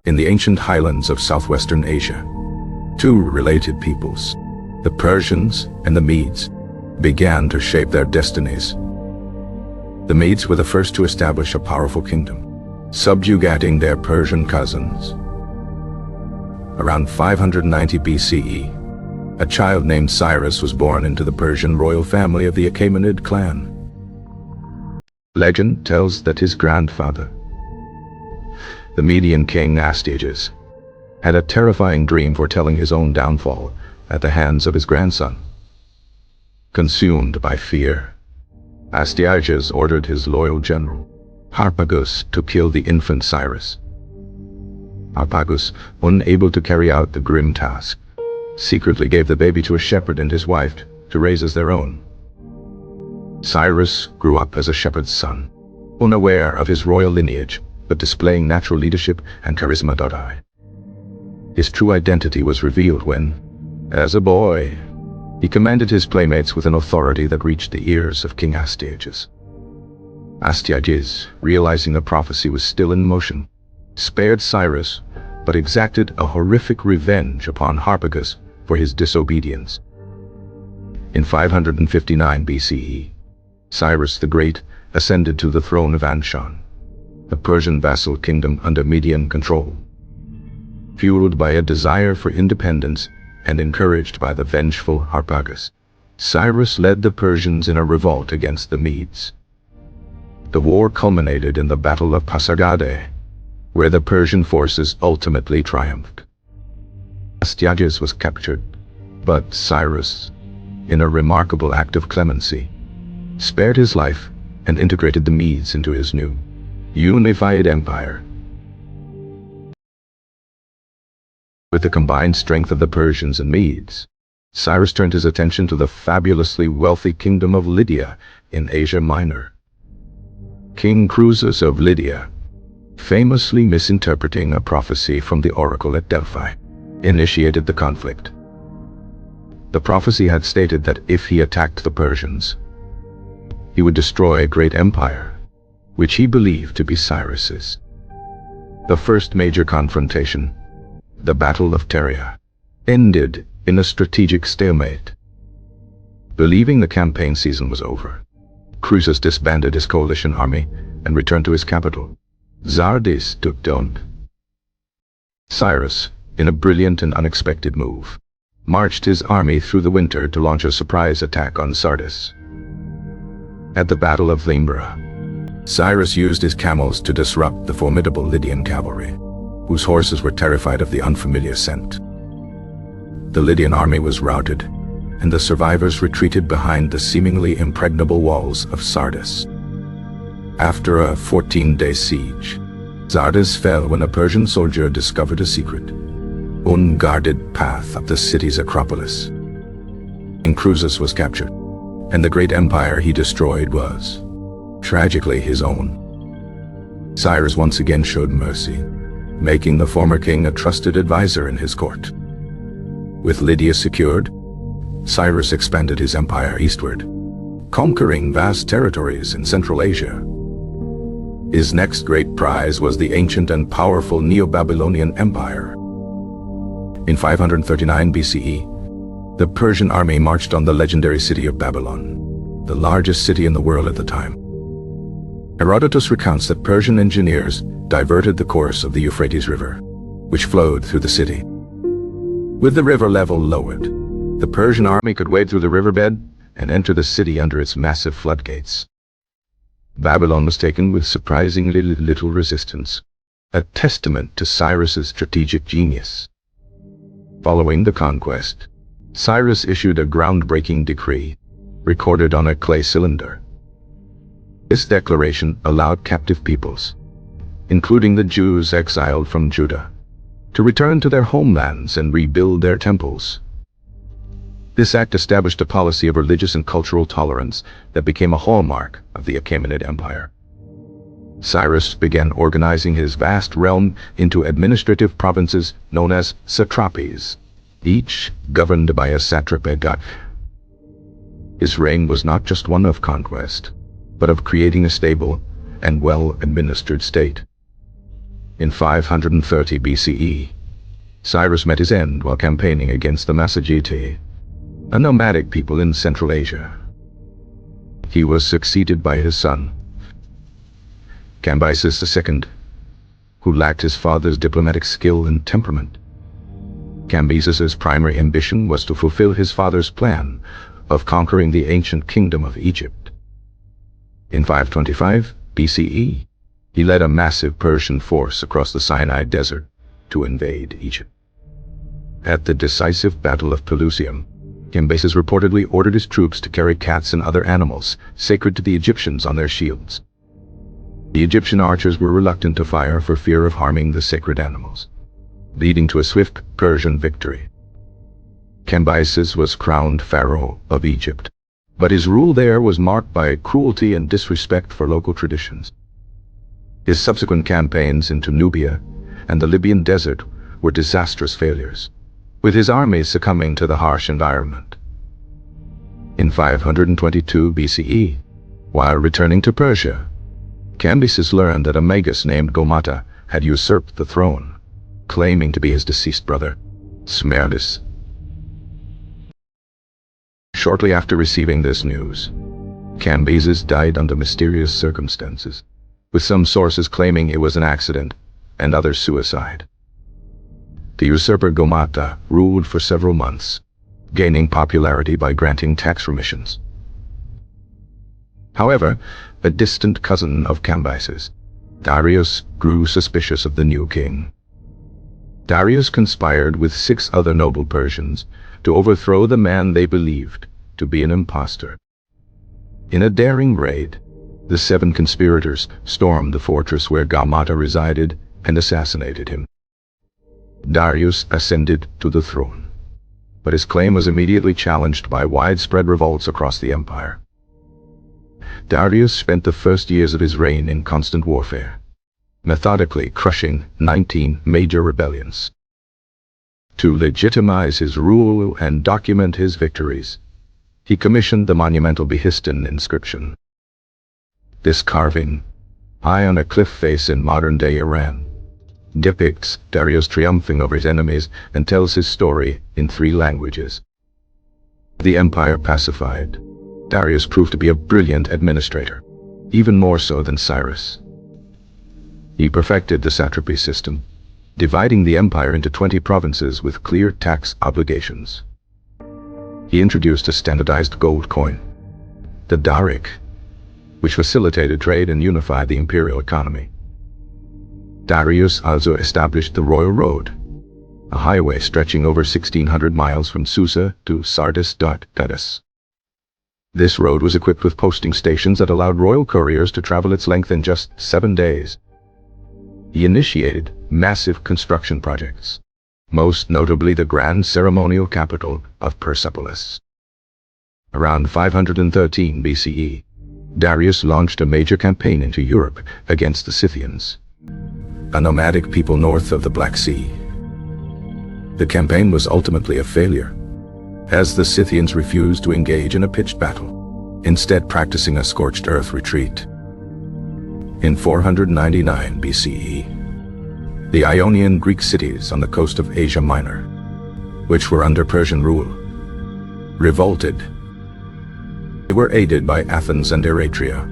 In the ancient highlands of southwestern Asia, two related peoples, the Persians and the Medes, began to shape their destinies. The Medes were the first to establish a powerful kingdom, subjugating their Persian cousins. Around 590 BCE, a child named Cyrus was born into the Persian royal family of the Achaemenid clan. Legend tells that his grandfather, the Median king Astyages, had a terrifying dream foretelling his own downfall at the hands of his grandson. Consumed by fear, Astyages ordered his loyal general, Harpagus, to kill the infant Cyrus. Harpagus, unable to carry out the grim task, secretly gave the baby to a shepherd and his wife to raise as their own. Cyrus grew up as a shepherd's son, unaware of his royal lineage, but displaying natural leadership and charisma. His true identity was revealed when, as a boy, he commanded his playmates with an authority that reached the ears of King Astyages. Astyages, realizing the prophecy was still in motion, spared Cyrus, but exacted a horrific revenge upon Harpagus for his disobedience. In 559 BCE, Cyrus the Great ascended to the throne of Anshan, a Persian vassal kingdom under Median control. Fueled by a desire for independence and encouraged by the vengeful Harpagus, Cyrus led the Persians in a revolt against the Medes. The war culminated in the Battle of Pasargadae, where the Persian forces ultimately triumphed. Astyages was captured, but Cyrus, in a remarkable act of clemency, spared his life and integrated the Medes into his new, unified empire. With the combined strength of the Persians and Medes, Cyrus turned his attention to the fabulously wealthy kingdom of Lydia in Asia Minor. King Xerxes of Lydia, famously misinterpreting a prophecy from the oracle at Delphi, initiated the conflict. The prophecy had stated that if he attacked the Persians, he would destroy a great empire, which he believed to be Cyrus's. The first major confrontation, the Battle of Pteria, ended in a strategic stalemate. Believing the campaign season was over, Xerxes disbanded his coalition army and returned to his capital, Xerxes. Cyrus, in a brilliant and unexpected move, marched his army through the winter to launch a surprise attack on Sardis. At the Battle of Limbra, Cyrus used his camels to disrupt the formidable Lydian cavalry, whose horses were terrified of the unfamiliar scent. The Lydian army was routed, and the survivors retreated behind the seemingly impregnable walls of Sardis. After a 14-day siege, Sardis fell when a Persian soldier discovered a secret, unguarded path up the city's Acropolis. King Xerxes was captured, and the great empire he destroyed was, tragically, his own. Cyrus once again showed mercy, making the former king a trusted advisor in his court. With Lydia secured, Cyrus expanded his empire eastward, conquering vast territories in Central Asia. His next great prize was the ancient and powerful Neo-Babylonian Empire. In 539 BCE, the Persian army marched on the legendary city of Babylon, the largest city in the world at the time. Herodotus recounts that Persian engineers diverted the course of the Euphrates River, which flowed through the city. With the river level lowered, the Persian army could wade through the riverbed and enter the city under its massive floodgates. Babylon was taken with surprisingly little resistance, a testament to Cyrus's strategic genius. Following the conquest, Cyrus issued a groundbreaking decree, recorded on a clay cylinder. This declaration allowed captive peoples, including the Jews exiled from Judah, to return to their homelands and rebuild their temples. This act established a policy of religious and cultural tolerance that became a hallmark of the Achaemenid Empire. Cyrus began organizing his vast realm into administrative provinces known as satrapies, each governed by a satrap god. His reign was not just one of conquest, but of creating a stable and well-administered state. In 530 BCE, Cyrus met his end while campaigning against the Massagetae, a nomadic people in Central Asia. He was succeeded by his son, Cambyses II, who lacked his father's diplomatic skill and temperament. Cambyses's primary ambition was to fulfill his father's plan of conquering the ancient kingdom of Egypt. In 525 BCE, he led a massive Persian force across the Sinai Desert to invade Egypt. At the decisive Battle of Pelusium, Cambyses reportedly ordered his troops to carry cats and other animals sacred to the Egyptians on their shields. The Egyptian archers were reluctant to fire for fear of harming the sacred animals, leading to a swift Persian victory. Cambyses was crowned pharaoh of Egypt, but his rule there was marked by cruelty and disrespect for local traditions. His subsequent campaigns into Nubia and the Libyan desert were disastrous failures, with his armies succumbing to the harsh environment. In 522 BCE, while returning to Persia, Cambyses learned that a magus named Gomata had usurped the throne, claiming to be his deceased brother, Smerdis. Shortly after receiving this news, Cambyses died under mysterious circumstances, with some sources claiming it was an accident and others suicide. The usurper Gomata ruled for several months, gaining popularity by granting tax remissions. However, a distant cousin of Cambyses, Darius, grew suspicious of the new king. Darius conspired with 6 other noble Persians to overthrow the man they believed to be an impostor. In a daring raid, the 7 conspirators stormed the fortress where Gomata resided and assassinated him. Darius ascended to the throne, but his claim was immediately challenged by widespread revolts across the empire. Darius spent the first years of his reign in constant warfare, methodically crushing 19 major rebellions. To legitimize his rule and document his victories, he commissioned the monumental Behistun inscription. This carving, high on a cliff face in modern-day Iran, depicts Darius triumphing over his enemies and tells his story in 3 languages. The empire pacified, Darius proved to be a brilliant administrator, even more so than Cyrus. He perfected the satrapy system, dividing the empire into 20 provinces with clear tax obligations. He introduced a standardized gold coin, the daric, which facilitated trade and unified the imperial economy. Darius also established the Royal Road, a highway stretching over 1,600 miles from Susa to Sardis. This road was equipped with posting stations that allowed royal couriers to travel its length in just 7 days. He initiated massive construction projects, most notably the grand ceremonial capital of Persepolis. Around 513 BCE, Darius launched a major campaign into Europe against the Scythians, a nomadic people north of the Black Sea. The campaign was ultimately a failure, as the Scythians refused to engage in a pitched battle, instead practicing a scorched earth retreat. In 499 BCE, the Ionian Greek cities on the coast of Asia Minor, which were under Persian rule, revolted. They were aided by Athens and Eretria,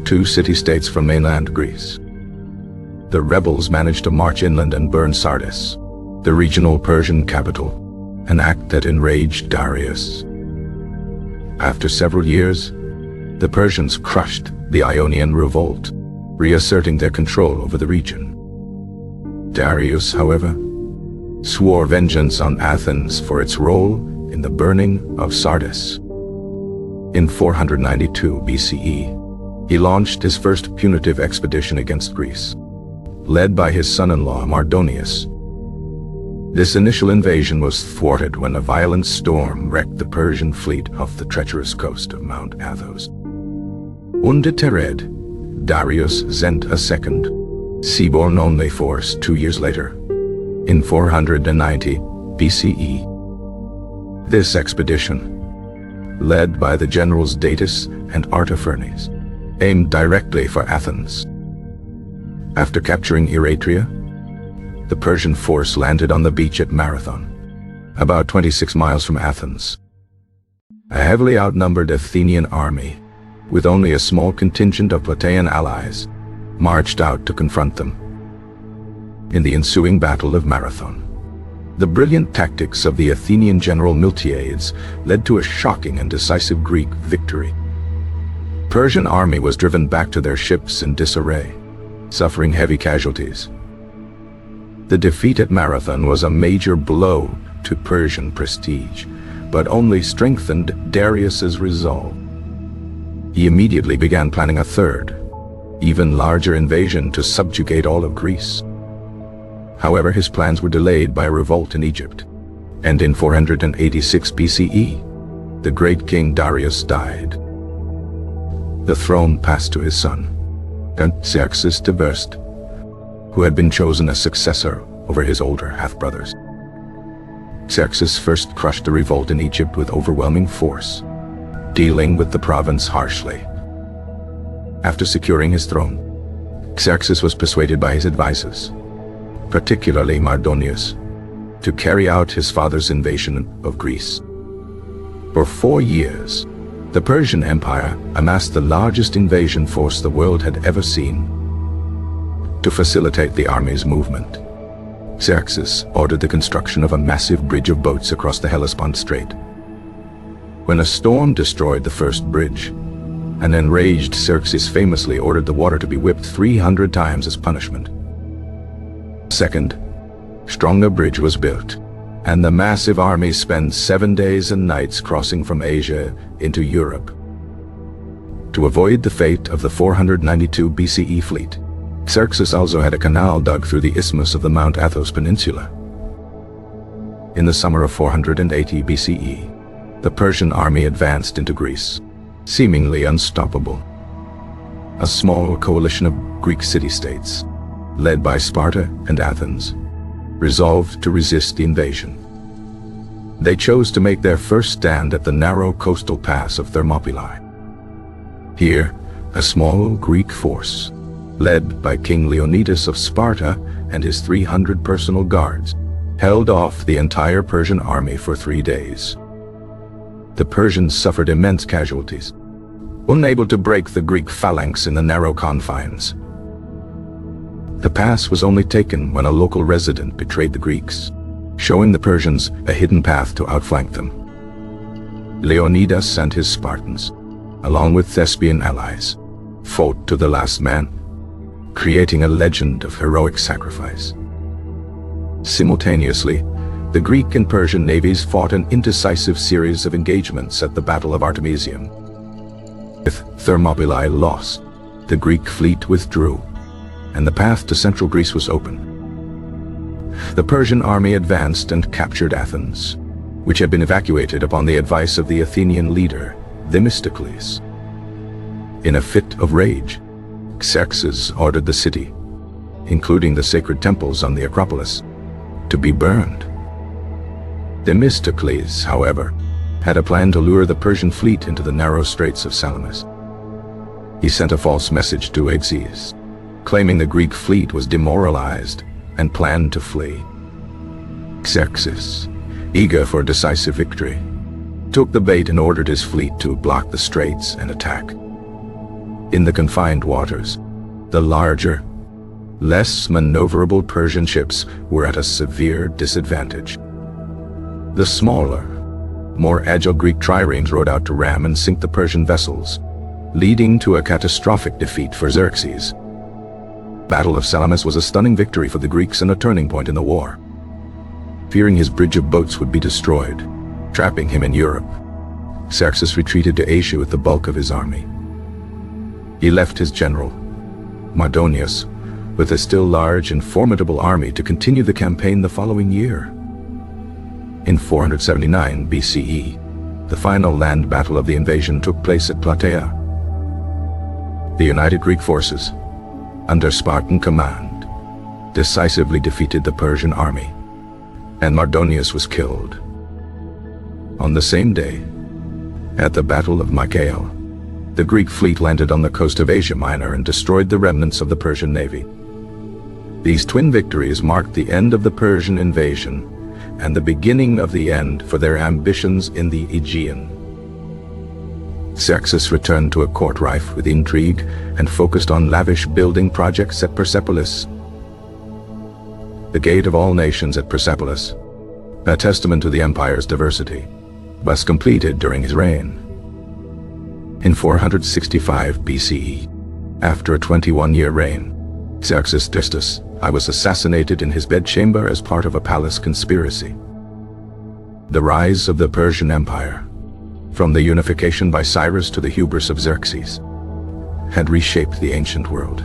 2 city-states from mainland Greece. The rebels managed to march inland and burn Sardis, the regional Persian capital, an act that enraged Darius. After several years, the Persians crushed the Ionian revolt, reasserting their control over the region. Darius, however, swore vengeance on Athens for its role in the burning of Sardis. In 492 BCE, he launched his first punitive expedition against Greece, led by his son-in-law Mardonius. This initial invasion was thwarted when a violent storm wrecked the Persian fleet off the treacherous coast of Mount Athos. Undeterred, Darius sent a second, seaborne-only force 2 years later, in 490 BCE. This expedition, led by the generals Datis and Artaphernes, aimed directly for Athens. After capturing Eretria, the Persian force landed on the beach at Marathon, about 26 miles from Athens. A heavily outnumbered Athenian army, with only a small contingent of Plataean allies, marched out to confront them. In the ensuing Battle of Marathon, the brilliant tactics of the Athenian general Miltiades led to a shocking and decisive Greek victory. The Persian army was driven back to their ships in disarray, suffering heavy casualties. The defeat at Marathon was a major blow to Persian prestige, but only strengthened Darius's resolve. He immediately began planning a third, even larger invasion to subjugate all of Greece. However, his plans were delayed by a revolt in Egypt, and in 486 BCE, the great king Darius died. The throne passed to his son, Xerxes the Great, who had been chosen as successor over his older half-brothers. Xerxes first crushed the revolt in Egypt with overwhelming force, dealing with the province harshly. After securing his throne, Xerxes was persuaded by his advisors, particularly Mardonius, to carry out his father's invasion of Greece. For 4 years, the Persian Empire amassed the largest invasion force the world had ever seen. To facilitate the army's movement, Xerxes ordered the construction of a massive bridge of boats across the Hellespont Strait. When a storm destroyed the first bridge, an enraged Xerxes famously ordered the water to be whipped 300 times as punishment. Second, stronger bridge was built, and the massive army spent 7 days and nights crossing from Asia into Europe. To avoid the fate of the 492 BCE fleet, Xerxes also had a canal dug through the isthmus of the Mount Athos Peninsula. In the summer of 480 BCE, the Persian army advanced into Greece, seemingly unstoppable. A small coalition of Greek city-states, led by Sparta and Athens, resolved to resist the invasion. They chose to make their first stand at the narrow coastal pass of Thermopylae. Here, a small Greek force, led by King Leonidas of Sparta and his 300 personal guards, held off the entire Persian army for 3 days. The Persians suffered immense casualties, unable to break the Greek phalanx in the narrow confines. The pass was only taken when a local resident betrayed the Greeks, showing the Persians a hidden path to outflank them. Leonidas and his Spartans, along with Thespian allies, fought to the last man, creating a legend of heroic sacrifice. Simultaneously, the Greek and Persian navies fought an indecisive series of engagements at the Battle of Artemisium. With Thermopylae lost, the Greek fleet withdrew, and the path to central Greece was open. The Persian army advanced and captured Athens, which had been evacuated upon the advice of the Athenian leader, Themistocles. In a fit of rage, Xerxes ordered the city, including the sacred temples on the Acropolis, to be burned. Themistocles, however, had a plan to lure the Persian fleet into the narrow straits of Salamis. He sent a false message to Xerxes, claiming the Greek fleet was demoralized and planned to flee. Xerxes, eager for a decisive victory, took the bait and ordered his fleet to block the straits and attack. In the confined waters, the larger, less maneuverable Persian ships were at a severe disadvantage. The smaller, more agile Greek triremes rode out to ram and sink the Persian vessels, leading to a catastrophic defeat for Xerxes. Battle of Salamis was a stunning victory for the Greeks and a turning point in the war. Fearing his bridge of boats would be destroyed, trapping him in Europe, Xerxes retreated to Asia with the bulk of his army. He left his general, Mardonius, with a still large and formidable army to continue the campaign the following year. In 479 BCE, the final land battle of the invasion took place at Plataea. The united Greek forces, under Spartan command, decisively defeated the Persian army, and Mardonius was killed. On the same day, at the Battle of Mycale, the Greek fleet landed on the coast of Asia Minor and destroyed the remnants of the Persian navy. These twin victories marked the end of the Persian invasion and the beginning of the end for their ambitions in the Aegean. Xerxes returned to a court rife with intrigue and focused on lavish building projects at Persepolis. The gate of all nations at Persepolis, a testament to the empire's diversity, was completed during his reign. In 465 BCE, after a 21-year reign, Xerxes was assassinated in his bedchamber as part of a palace conspiracy. The rise of the Persian Empire, from the unification by Cyrus to the hubris of Xerxes, had reshaped the ancient world.